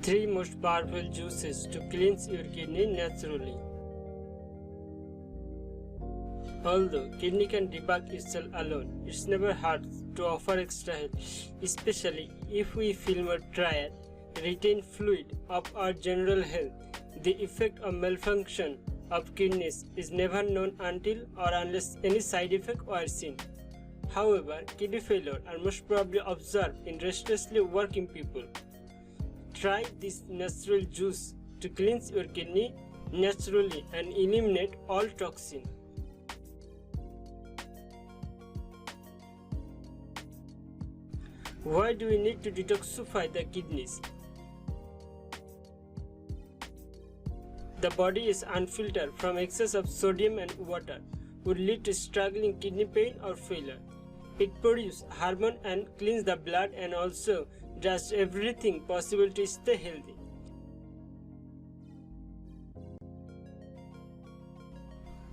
3 most powerful juices to cleanse your kidney naturally. Although kidney can debug itself alone, it's never hard to offer extra help, especially if we feel more tired, retain fluid of our general health. The effect of malfunction of kidneys is never known until or unless any side effects are seen. However, kidney failure are most probably observed in restlessly working people. Try this natural juice to cleanse your kidney naturally and eliminate all toxins. Why do we need to detoxify the kidneys? The body is unfiltered from excess of sodium and water, would lead to struggling kidney pain or failure. It produces hormone and cleans the blood and also does everything possible to stay healthy.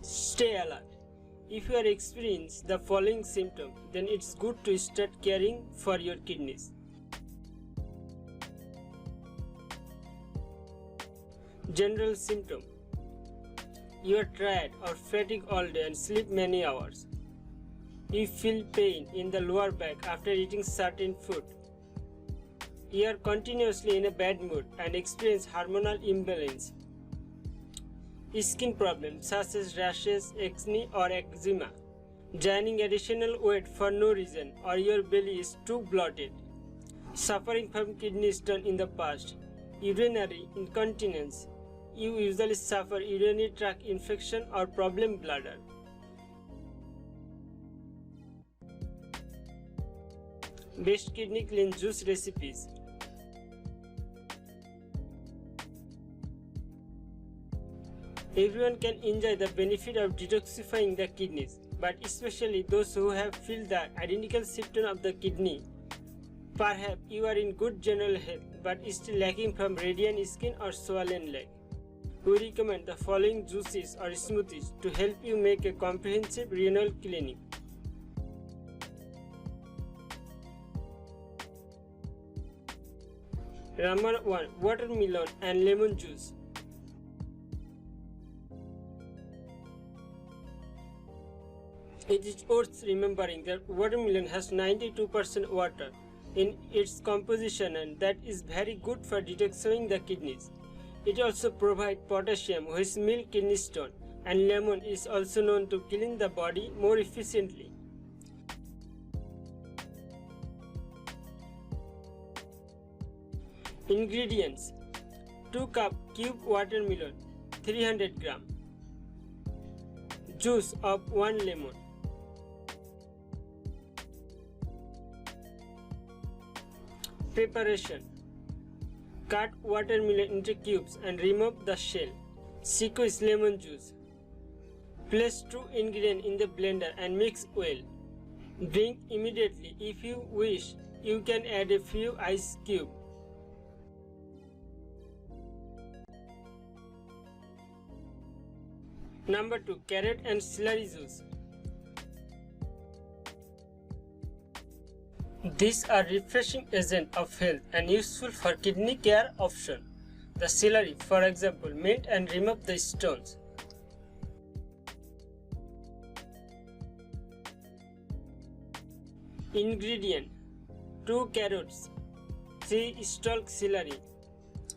Stay alert. If you are experiencing the following symptoms, then it's good to start caring for your kidneys. General symptom: you are tired or fatigued all day and sleep many hours. You feel pain in the lower back after eating certain food. You are continuously in a bad mood and experience hormonal imbalance. Skin problems such as rashes, acne or eczema. Gaining additional weight for no reason or your belly is too bloated. Suffering from kidney stone in the past. Urinary incontinence. You usually suffer urinary tract infection or problem bladder. Best kidney clean juice recipes. Everyone can enjoy the benefit of detoxifying the kidneys, but especially those who have feel the identical symptom of the kidney. Perhaps you are in good general health but still lacking from radiant skin or swollen leg. We recommend the following juices or smoothies to help you make a comprehensive renal cleaning. Number 1. Watermelon and lemon juice. It is worth remembering that watermelon has 92% water in its composition, and that is very good for detoxifying the kidneys. It also provides potassium, which milk kidney stone, and lemon is also known to clean the body more efficiently. Ingredients: 2 cup cube watermelon, 300 gram. Juice of 1 lemon. Preparation: cut watermelon into cubes and remove the shell. Squeeze lemon juice. Place 2 ingredients in the blender and mix well. Drink immediately. If you wish, you can add a few ice cubes. Number 2. Carrot and celery juice. These are refreshing agents of health and useful for kidney care option. The celery, for example, mint and remove the stones. Ingredient: 2 carrots, 3 stalks celery,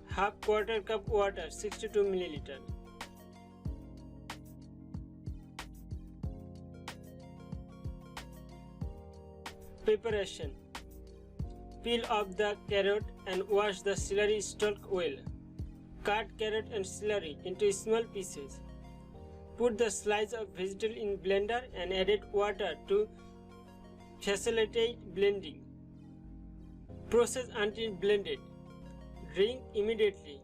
half quarter cup water 62 ml. Preparation: peel off the carrot and wash the celery stalk well. Cut carrot and celery into small pieces. Put the slice of vegetable in blender and add water to facilitate blending. Process until blended. Drink immediately.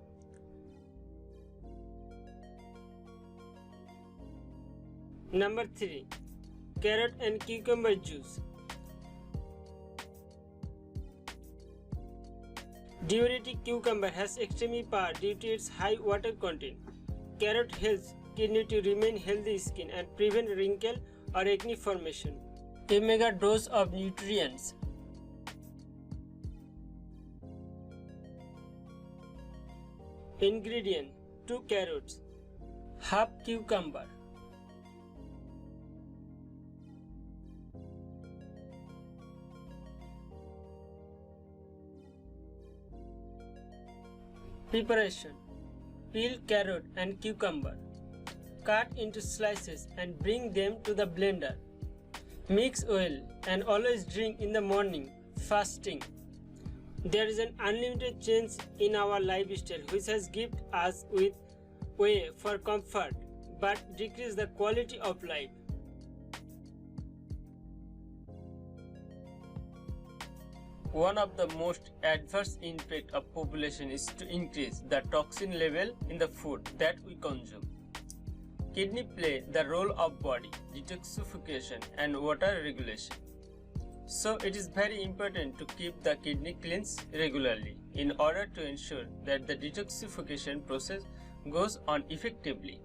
Number 3. Carrot and cucumber juice. Diuretic cucumber has extreme power due to its high water content. Carrot helps kidney to remain healthy skin and prevent wrinkle or acne formation. A mega dose of nutrients. Ingredient: 2 carrots, half cucumber, Preparation: peel carrot and cucumber, cut into slices and bring them to the blender. Mix well and always drink in the morning, fasting. There is an unlimited change in our lifestyle which has given us with way for comfort but decrease the quality of life. One of the most adverse impact of population is to increase the toxin level in the food that we consume. Kidney play the role of body detoxification and water regulation. So it is very important to keep the kidney cleansed regularly in order to ensure that the detoxification process goes on effectively.